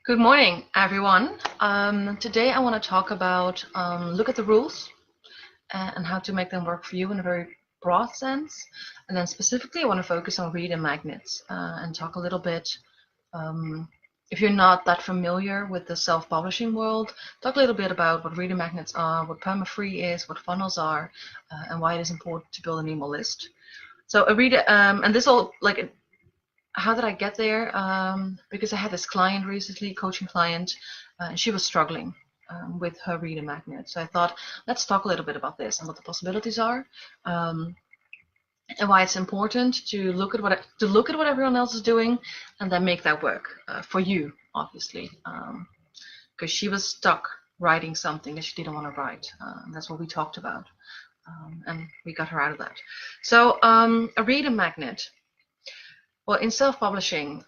Good morning, everyone. Today I want to talk about look at the rules and how to make them work for you in a very broad sense. And then specifically, I want to focus on reader magnets and talk a little bit. Um, if you're not that familiar with the self-publishing world, talk a little bit about what reader magnets are, what perma-free is, what funnels are, and why it is important to build an email list. So a reader, and this all like how did I get there? Because I had this client recently, coaching client, and she was struggling with her reader magnet. So I thought, let's talk a little bit about this and what the possibilities are, um, and why it's important to look at what everyone else is doing, and then make that work for you, obviously, because she was stuck writing something that she didn't want to write. That's what we talked about, and we got her out of that. So a reader magnet. Well, in self-publishing,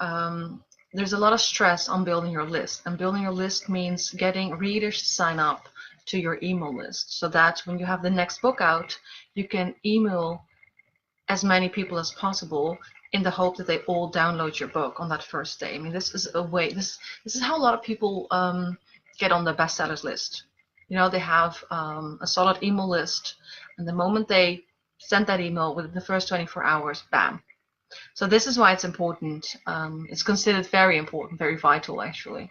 there's a lot of stress on building your list. And building your list means getting readers to sign up to your email list so that when you have the next book out, you can email as many people as possible in the hope that they all download your book on that first day. I mean, this is a way, this is how a lot of people get on the bestsellers list. You know, they have a solid email list, and the moment they send that email within the first 24 hours, bam, so this is why it's important. It's considered very important, very vital actually,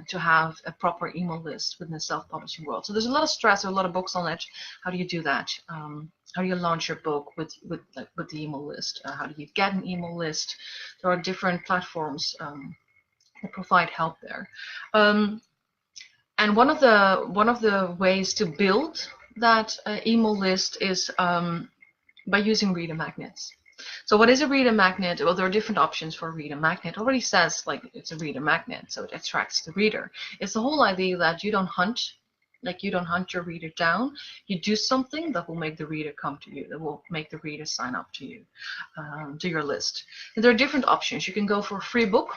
to have a proper email list within the self-publishing world. So there's a lot of stress, there are a lot of books on it. How do you do that? How do you launch your book with the email list? How do you get an email list? There are different platforms that provide help there. And one of the ways to build that email list is by using reader magnets. So what is a reader magnet? Well, there are different options for a reader magnet. It already says like it's a reader magnet, so it attracts the reader. It's the whole idea that you don't hunt, like you don't hunt your reader down. You do something that will make the reader come to you, that will make the reader sign up to you, to your list. And there are different options. You can go for a free book.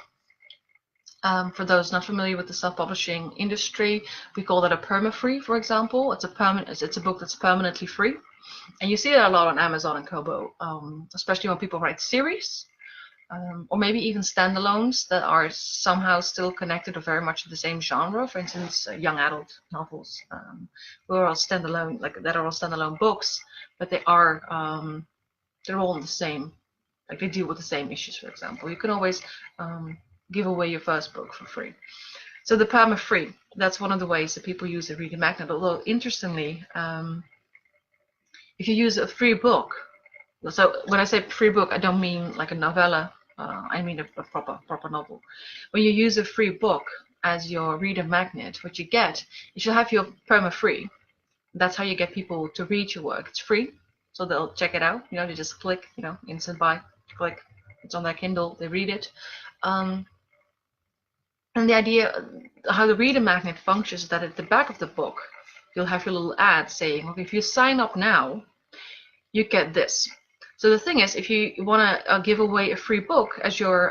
For those not familiar with the self-publishing industry, we call that a perma-free, for example. It's a book that's permanently free. And you see that a lot on Amazon and Kobo, especially when people write series, or maybe even standalones that are somehow still connected or very much the same genre. For instance, young adult novels, are all standalone, that are all standalone books, but they're all in the same, like they deal with the same issues. For example, you can always give away your first book for free. So the perma-free, that's one of the ways that people use a reader magnet. Although interestingly, if you use a free book, so when I say free book, I don't mean like a novella. I mean a proper novel. When you use a free book as your reader magnet, what you get is you have your perma-free. That's how you get people to read your work. It's free, so they'll check it out. You know, they just click, instant buy, click. It's on their Kindle, they read it. And the idea, how the reader magnet functions, is that at the back of the book, you'll have your little ad saying, okay, if you sign up now, you get this. So the thing is, if you want to give away a free book as your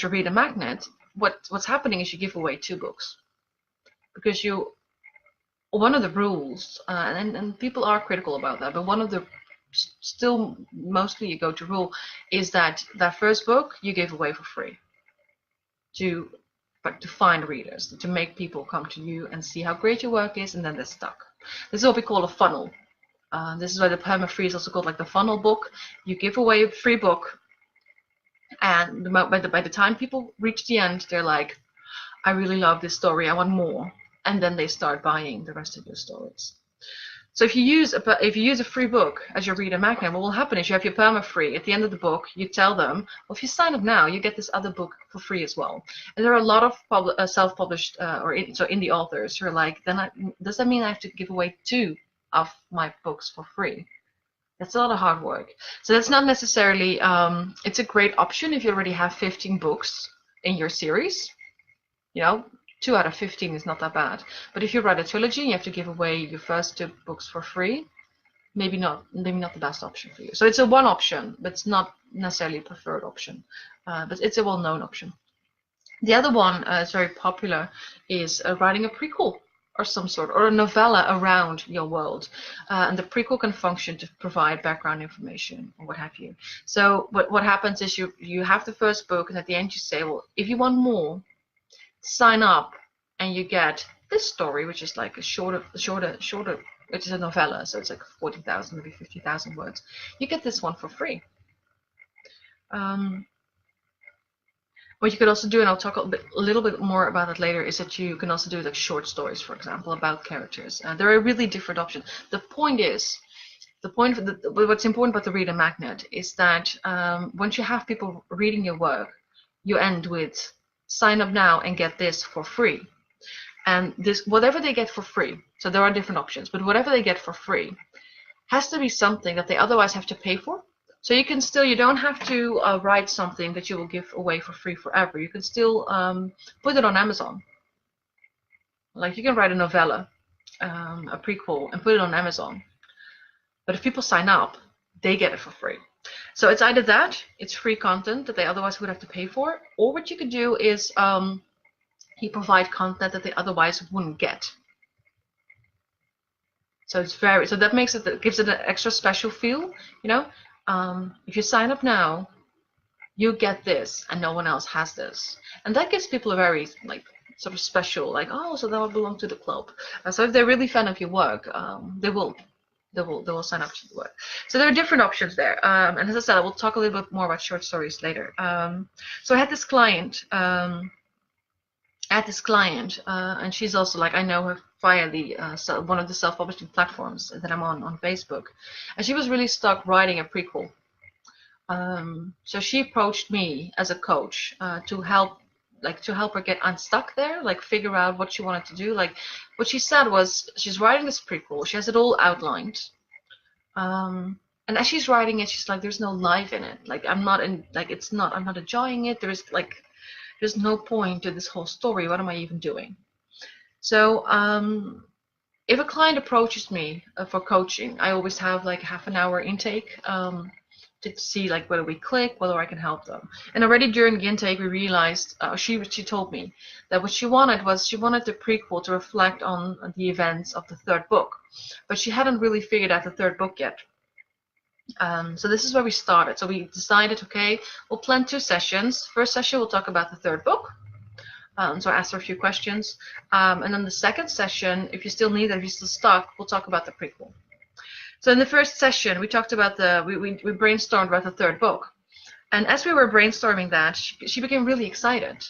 reader magnet, what's happening is you give away 2 books, because one of the rules, and people are critical about that, but one of the still mostly you go to rule is that first book you give away for free to find readers, to make people come to you and see how great your work is, and then they're stuck. This is what we call a funnel. This is why the perma-free is also called like the funnel book. You give away a free book, and by the time people reach the end, they're like, I really love this story, I want more. And then they start buying the rest of your stories. So if you use a free book as your reader magnet, what will happen is you have your perma-free. At the end of the book, you tell them, well, if you sign up now, you get this other book for free as well. And there are a lot of self-published indie authors who are like, does that mean I have to give away 2 of my books for free? That's a lot of hard work. So that's not necessarily, it's a great option if you already have 15 books in your series. 2 out of 15 is not that bad. But if you write a trilogy and you have to give away your first 2 books for free, maybe not the best option for you. So it's a one option, but it's not necessarily a preferred option. But it's a well-known option. The other one is very popular, is writing a prequel or some sort, or a novella around your world. And the prequel can function to provide background information or what have you. So what happens is you have the first book, and at the end you say, well, if you want more, sign up and you get this story, which is like a shorter, which is a novella, so it's like 40,000, maybe 50,000 words. You get this one for free. What you could also do, and I'll talk a little bit more about it later, is that you can also do like short stories, for example, about characters. There are really different options. The point is, what's important about the reader magnet is that once you have people reading your work, you end with sign up now and get this for free. And this, whatever they get for free, so there are different options, but whatever they get for free has to be something that they otherwise have to pay for. So you can still, you don't have to write something that you will give away for free forever. You can still put it on Amazon. Like you can write a novella, a prequel, and put it on Amazon. But if people sign up, they get it for free. So it's either that, it's free content that they otherwise would have to pay for, or what you could do is you provide content that they otherwise wouldn't get. So it's so that makes it, that gives it an extra special feel, you know. If you sign up now, you get this, and no one else has this, and that gives people a very like sort of special, like, oh, so that will belong to the club. So if they're really fan of your work, they will sign up to the work. So there are different options there, and as I said, I will talk a little bit more about short stories later. So I had this client. And she's also like, I know her via the one of the self-publishing platforms that I'm on Facebook, and she was really stuck writing a prequel. So she approached me as a coach to help her get unstuck there, like figure out what she wanted to do. Like what she said was, she's writing this prequel, she has it all outlined, and as she's writing it, she's like, there's no life in it. Like I'm not enjoying it. There's no point to this whole story. What am I even doing? So if a client approaches me for coaching, I always have like half an hour intake to see like whether we click, whether I can help them. And already during the intake, we realized, she told me that what she wanted the prequel to reflect on the events of the third book, but she hadn't really figured out the third book yet. So this is where we started. So we decided, okay, we'll plan 2 sessions. First session, we'll talk about the third book. So I asked her a few questions. And then the second session, if you still need it, if you're still stuck, we'll talk about the prequel. So in the first session, we talked about we brainstormed about the third book. And as we were brainstorming that, she became really excited,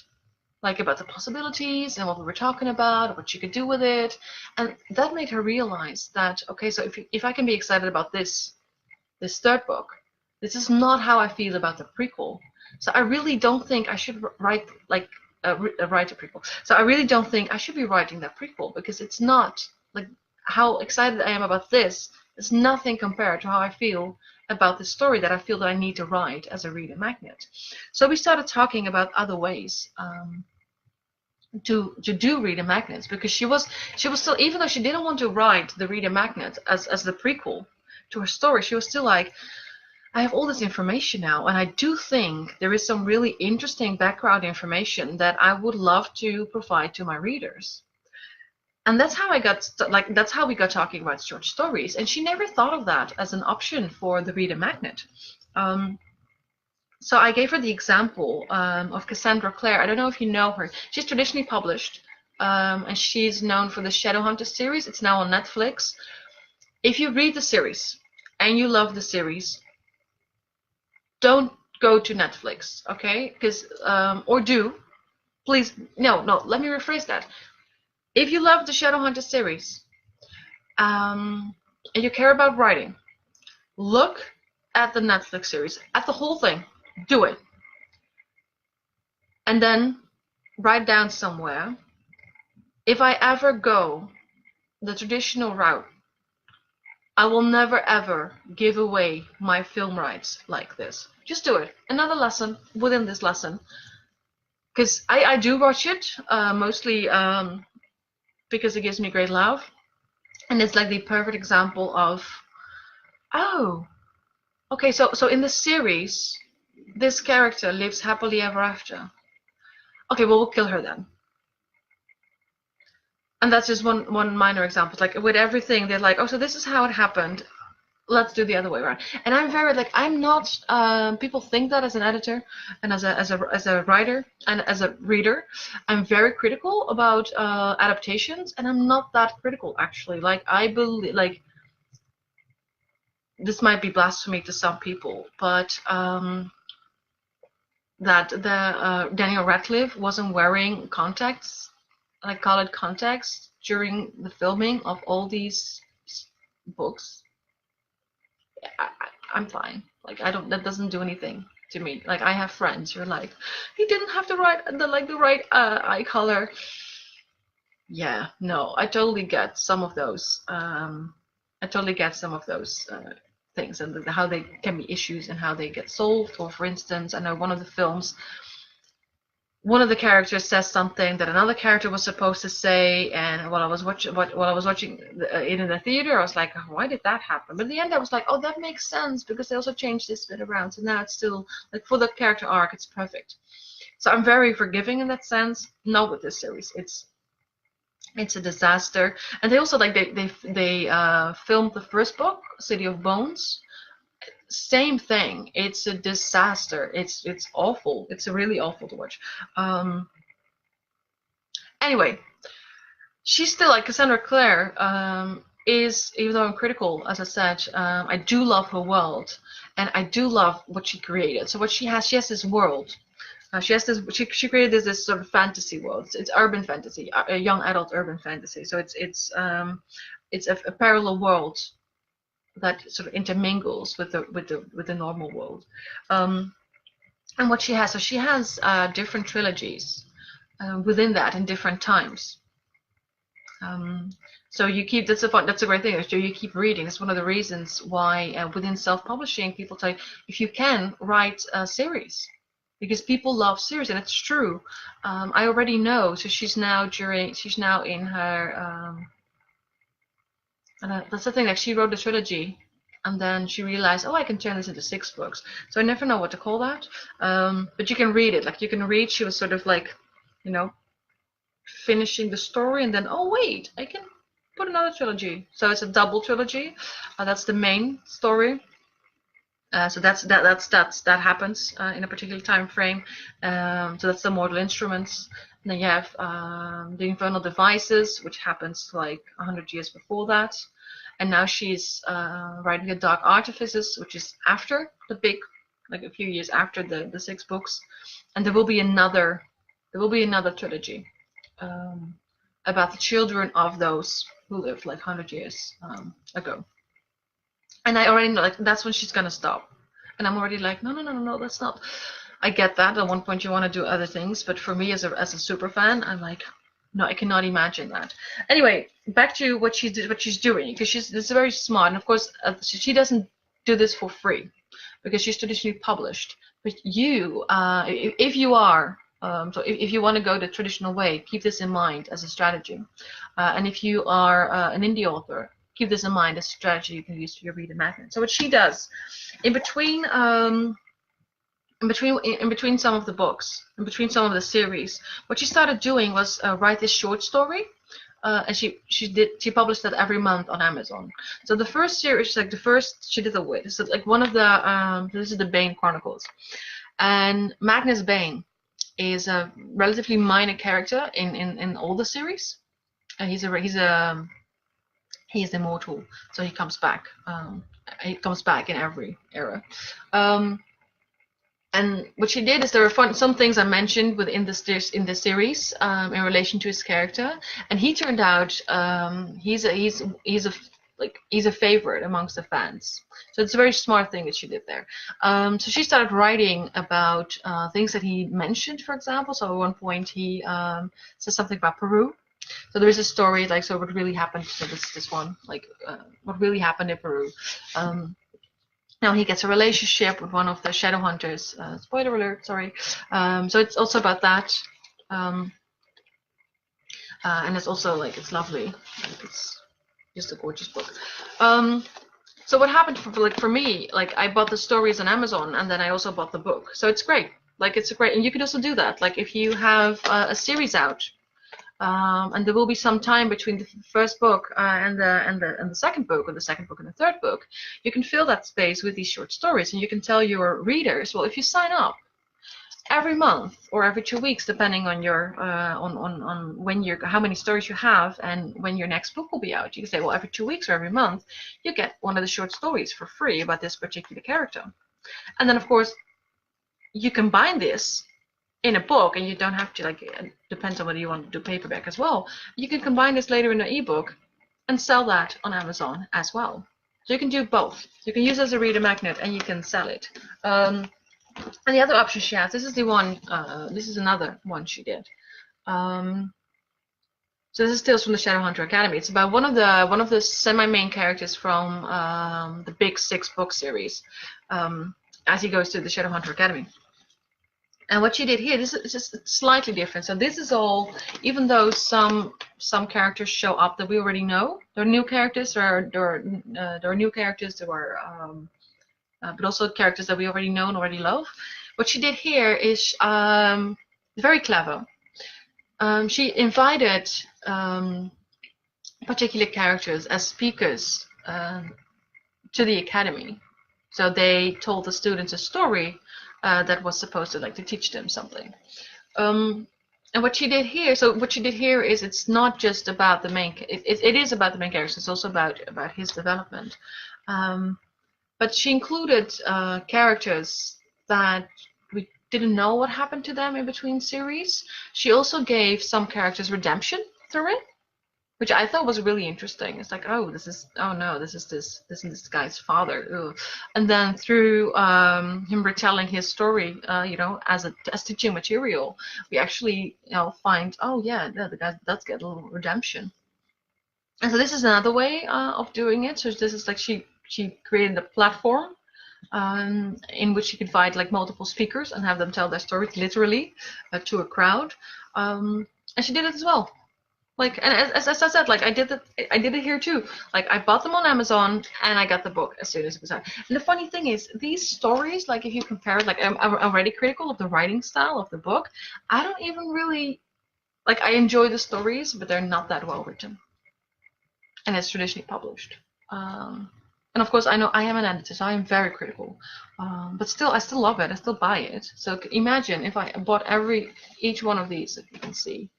like about the possibilities and what we were talking about, what she could do with it. And that made her realize that, okay, so if I can be excited about this third book, this is not how I feel about the prequel. So I really don't think I should write a prequel. So I really don't think I should be writing that prequel, because it's not like how excited I am about this. It's nothing compared to how I feel about the story that I feel that I need to write as a reader magnet. So we started talking about other ways to do reader magnets, because she was still, even though she didn't want to write the reader magnet as the prequel to her story, she was still like, I have all this information now, and I do think there is some really interesting background information that I would love to provide to my readers. And that's how that's how we got talking about short stories. And she never thought of that as an option for the reader magnet. So I gave her the example of Cassandra Clare. I don't know if you know her. She's traditionally published, and she's known for the Shadowhunter series. It's now on Netflix. If you read the series and you love the series, don't go to Netflix, okay? Because or do, please. No. Let me rephrase that. If you love the Shadowhunter series, and you care about writing, look at the Netflix series, at the whole thing. Do it, and then write down somewhere, if I ever go the traditional route, I will never ever give away my film rights like this. Just do it. Another lesson within this lesson, because I do watch it mostly because it gives me great love, and it's like the perfect example of, oh, okay, so in the series, this character lives happily ever after. Okay, well, we'll kill her then. And that's just one minor example. Like with everything, they're like, oh, so this is how it happened. let's do the other way around. And I'm very like, I'm not. People think that as an editor and as a writer and as a reader, I'm very critical about adaptations, and I'm not that critical actually. Like I believe, like this might be blasphemy to some people, but that the Daniel Radcliffe wasn't wearing contacts, like colored contacts, during the filming of all these books. I'm fine. Like I don't. That doesn't do anything to me. Like I have friends who are like, he didn't have the right eye color. Yeah, no, I totally get some of those. I totally get some of those things and how they can be issues and how they get solved. Or for instance, I know one of the films, one of the characters says something that another character was supposed to say, and while I was watching it in the theater, I was like, oh, why did that happen? But in the end, I was like, oh, that makes sense because they also changed this bit around, so now it's still like for the character arc, it's perfect. So I'm very forgiving in that sense. Not with this series, it's a disaster. And they also like they filmed the first book, City of Bones. Same thing. It's a disaster. It's awful. It's really awful to watch. Anyway, she's still like Cassandra Clare. Is, even though I'm critical, as I said, I do love her world, and I do love what she created. So what she has this world. She created this sort of fantasy world. It's urban fantasy, a young adult urban fantasy. So it's a parallel world that sort of intermingles with the normal world. And what she has, so she has different trilogies within that in different times. So you keep, that's a great thing. So you keep reading. It's one of the reasons why within self-publishing, people tell you, if you can, write a series, because people love series, and it's true. I already know. So she's now in her. And that's the thing. Like she wrote the trilogy, and then she realized, oh, I can turn this into 6 books. So I never know what to call that. But you can read it. Like you can read. She was sort of like, finishing the story, and then, oh wait, I can put another trilogy. So it's a double trilogy. That's the main story. So that happens in a particular time frame. So that's the Mortal Instruments. And then you have the Infernal Devices, which happens like 100 years before that. And now she's writing the Dark Artifices, which is after the big, like a few years after the 6 books. And there will be another trilogy about the children of those who lived like 100 years ago. And I already know, like, that's when she's gonna stop. And I'm already like, no, that's not. I get that. At one point, you want to do other things, but for me, as a super fan, I'm like, no, I cannot imagine that. Anyway, back to what she's doing, because it's very smart. And of course, she doesn't do this for free, because she's traditionally published. But you, if you are, so if you want to go the traditional way, keep this in mind as a strategy. And if you are an indie author, keep this in mind as a strategy you can use for your reader magnet. So what she does, in between some of the books, in between some of the series, what she started doing was write this short story, and she published that every month on Amazon. So the first series, like the first she did the wit. So like one of the this is the Bane Chronicles, and Magnus Bane is a relatively minor character in all the series. He's immortal, so he comes back. He comes back in every era. And what she did is there are some things I mentioned within the series in relation to his character, and he turned out he's a favorite amongst the fans. So it's a very smart thing that she did there. So she started writing about things that he mentioned, for example. So at one point he says something about Peru. So there is a story, like, so what really happened to this one, like what really happened in Peru. Now he gets a relationship with one of the shadow hunters. Spoiler alert, sorry. So it's also about that. And it's also like, it's lovely. Like, it's just a gorgeous book. So what happened for me, like I bought the stories on Amazon, and then I also bought the book. So it's great. Like it's great, and you could also do that. Like if you have a series out, and there will be some time between the first book and the second book, or the second book and the third book. You can fill that space with these short stories, and you can tell your readers, well, if you sign up every month or every 2 weeks, depending on your on when you're how many stories you have and when your next book will be out, you can say, well, every 2 weeks or every month you get one of the short stories for free about this particular character. And then of course you combine this in a book, and you don't have to, like, it depends on whether you want to do paperback as well. You can combine this later in an ebook and sell that on Amazon as well. So you can do both. You can use it as a reader magnet, and you can sell it. And the other option she has, this is the one, this is another one she did. So this is Tales from the Shadowhunter Academy. It's about one of the semi-main characters from the big 6-book series, as he goes to the Shadowhunter Academy. And what she did here, this is just slightly different. So this is all, even though some characters show up that we already know, there are new characters, there are new characters, there are but also characters that we already know and already love. What she did here is very clever. She invited particular characters as speakers to the academy. So they told the students a story that was supposed to, like, to teach them something. And what she did here, is it's not just about the main. It is about the main characters. It's also about his development. But she included characters that we didn't know what happened to them in between series. She also gave some characters redemption through it, which I thought was really interesting. It's like, oh, this is this guy's father. Ugh. And then through him retelling his story, as teaching material, we actually, find, oh yeah, the guy does get a little redemption. And so this is another way of doing it. So this is like she created a platform in which she could invite, like, multiple speakers and have them tell their story literally to a crowd. And she did it as well. Like, and as I said, like, I did it here too. Like, I bought them on Amazon and I got the book as soon as it was out. And the funny thing is, these stories, like, if you compare it, like, I'm already critical of the writing style of the book. I don't even really, like, I enjoy the stories, but they're not that well written. And it's traditionally published. And of course, I know I am an editor, so I am very critical. But still, I still love it. I still buy it. So imagine if I bought each one of these, if you can see.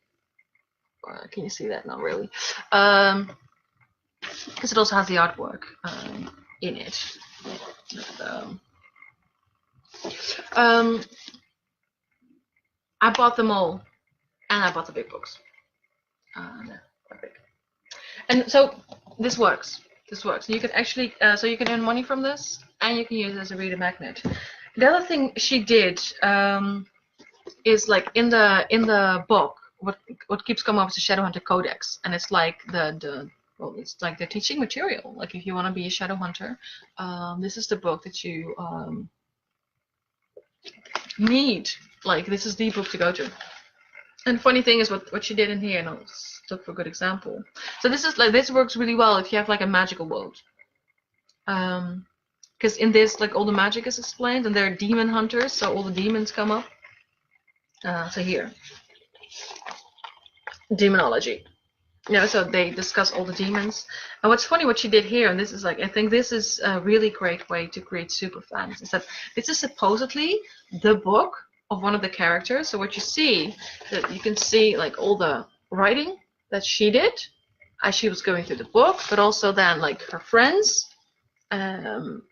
Can you see that? Not really. Because it also has the artwork in it. I bought them all, and I bought the big books. They're quite big. And so this works. You can actually, so you can earn money from this, and you can use it as a reader magnet. The other thing she did is, like, in the book, what keeps coming up is the Shadowhunter Codex, and it's like it's like the teaching material. Like, if you want to be a Shadowhunter, this is the book that you need. Like, this is the book to go to. And the funny thing is what she did in here, and I'll look for a good example. So this works really well if you have, like, a magical world. Because in this, like, all the magic is explained, and there are demon hunters, so all the demons come up. So here, demonology. So they discuss all the demons. And what's funny, what she did here, and this is, like, I think this is a really great way to create super fans, is that this is supposedly the book of one of the characters. So what you see, that you can see, like, all the writing that she did as she was going through the book, but also then, like, her friends and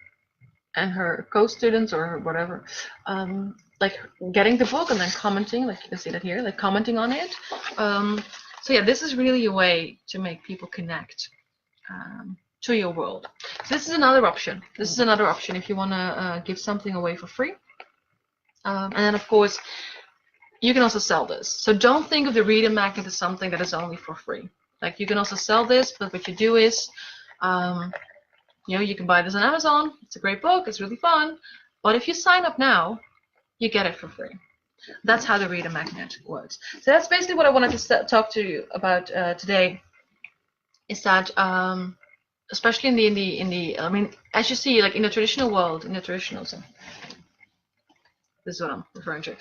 her co-students or whatever, like, getting the book and then commenting, like, you can see that here, like, commenting on it. So yeah, this is really a way to make people connect to your world. So this is another option. If you want to give something away for free. And then, of course, you can also sell this. So don't think of the reader magnet as something that is only for free. Like, you can also sell this, but what you do is, you can buy this on Amazon. It's a great book. It's really fun. But if you sign up now, you get it for free. That's how the reader magnet works. So that's basically what I wanted to talk to you about today. Is that especially in the I mean, as you see, like, in the traditional world, This is what I'm referring to.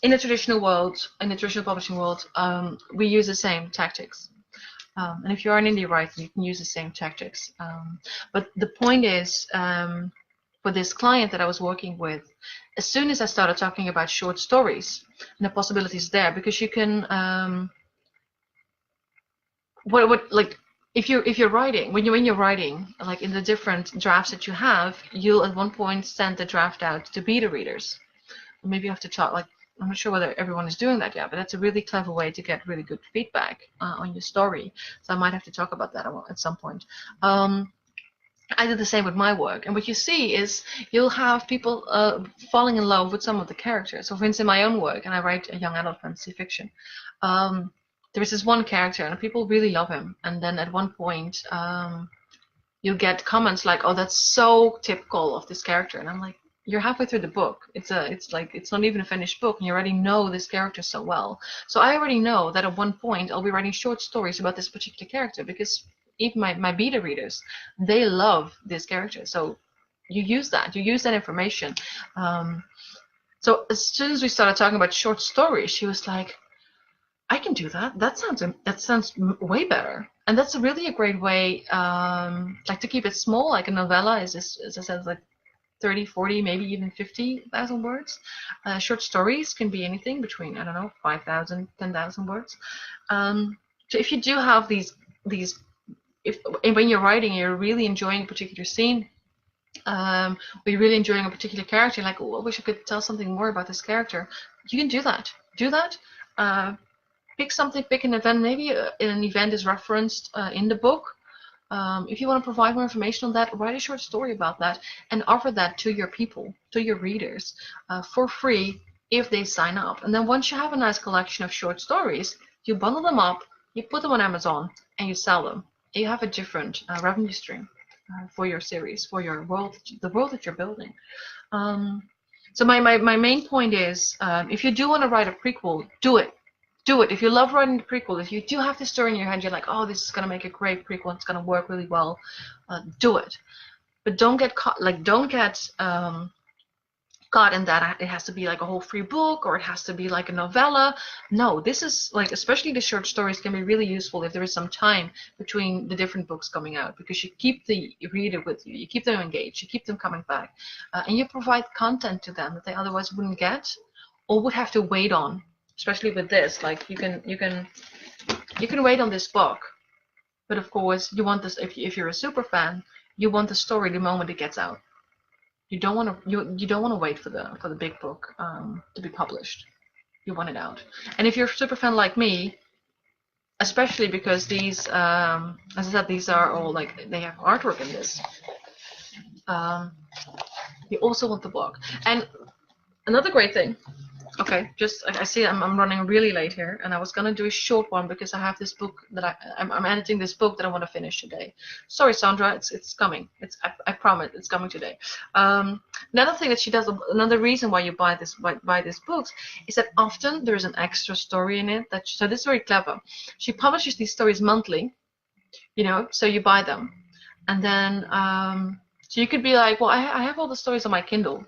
In the traditional world, in the traditional publishing world, we use the same tactics. And if you are an indie writer, you can use the same tactics. But the point is, for this client that I was working with, as soon as I started talking about short stories and the possibilities there, because you can, like, if you're writing, when you're writing, like in the different drafts that you have, you'll at one point send the draft out to beta readers. Maybe you have to talk, like, I'm not sure whether everyone is doing that yet, but that's a really clever way to get really good feedback on your story. So I might have to talk about that at some point. I did the same with my work, and what you see is you'll have people falling in love with some of the characters. So for instance, in my own work, and I write a young adult fantasy fiction, there is this one character, and people really love him. And then at one point, you get comments like, "Oh, that's so typical of this character," and I'm like, "You're halfway through the book. It's not even a finished book, and you already know this character so well." So I already know that at one point I'll be writing short stories about this particular character, because even my beta readers, they love this character. So you use that information. So as soon as we started talking about short stories, she was like, "I can do that. That sounds way better." And that's really a great way, like, to keep it small. Like a novella is, as I said, like 30, 40, maybe even 50,000 words. Short stories can be anything between, I don't know, 5,000, 10,000 words. So if you do have these, when you're writing, you're really enjoying a particular scene, or you're really enjoying a particular character, like, "Oh, I wish I could tell something more about this character," you can do that. Pick an event. Maybe an event is referenced in the book. If you want to provide more information on that, write a short story about that and offer that to your people, to your readers, for free if they sign up. And then once you have a nice collection of short stories, you bundle them up, you put them on Amazon, and you sell them. And you have a different revenue stream for your series, for your world, the world that you're building. So my main point is, if you do want to write a prequel, do it. Do it. If you love writing the prequel, if you do have this story in your head, you're like, "Oh, this is going to make a great prequel, it's going to work really well," do it. But don't get caught, caught in that it has to be like a whole free book, or it has to be like a novella. No, this is like, especially the short stories can be really useful if there is some time between the different books coming out, because you keep the reader with you, you keep them engaged, you keep them coming back, and you provide content to them that they otherwise wouldn't get or would have to wait on. Especially with this, like, you can wait on this book, but of course you want this. If you're a super fan, you want the story the moment it gets out. You don't want to wait for the big book to be published. You want it out. And if you're a super fan like me, especially because these, as I said, these are all, like, they have artwork in this. You also want the book. And another great thing. Okay, I see I'm running really late here, and I was gonna do a short one because I have this book that I'm editing this book that I want to finish today. Sorry, Sandra, it's coming. I promise it's coming today. Another thing that she does, another reason why you buy these books, is that often there is an extra story in it. So this is very clever. She publishes these stories monthly, so you buy them, and then so you could be like, "Well, I have all the stories on my Kindle,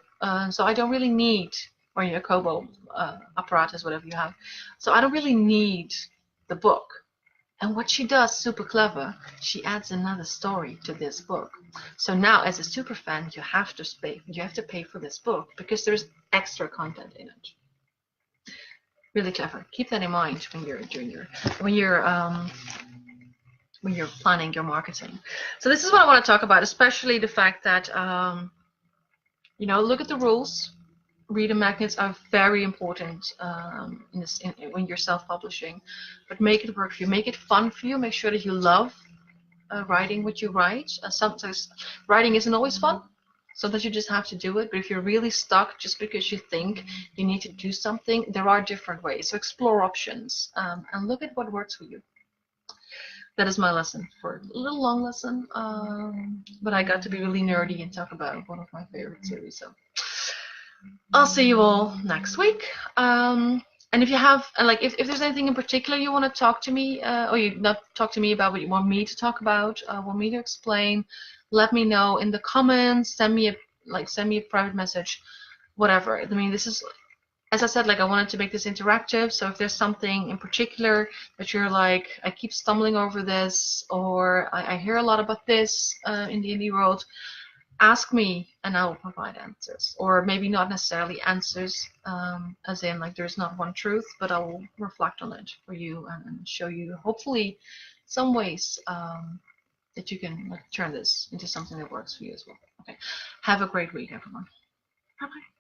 so I don't really need." Or your Kobo apparatus, whatever you have. So I don't really need the book. And what she does, super clever, she adds another story to this book. So now, as a super fan, you have to pay for this book because there's extra content in it. Really clever. Keep that in mind when you're planning your marketing. So this is what I want to talk about, especially the fact that look at the rules. Reader magnets are very important when you're self-publishing, but make it work for you. Make it fun for you. Make sure that you love writing what you write. Sometimes writing isn't always fun. Sometimes you just have to do it. But if you're really stuck just because you think you need to do something, there are different ways. So explore options and look at what works for you. That is my lesson, for a little long lesson, but I got to be really nerdy and talk about one of my favorite series. So I'll see you all next week. And if you have, if there's anything in particular you want to talk to me, or you not talk to me about, what you want me to talk about, want me to explain, let me know in the comments. Send me a private message. whatever. I mean, this is, as I said, like I wanted to make this interactive. So if there's something in particular that you're like, I keep stumbling over this, or I hear a lot about this in the indie world, ask me and I will provide answers. Or maybe not necessarily answers, as in like there's not one truth, but I will reflect on it for you and show you hopefully some ways that you can like turn this into something that works for you as well. Okay. Have a great week, everyone. Bye bye.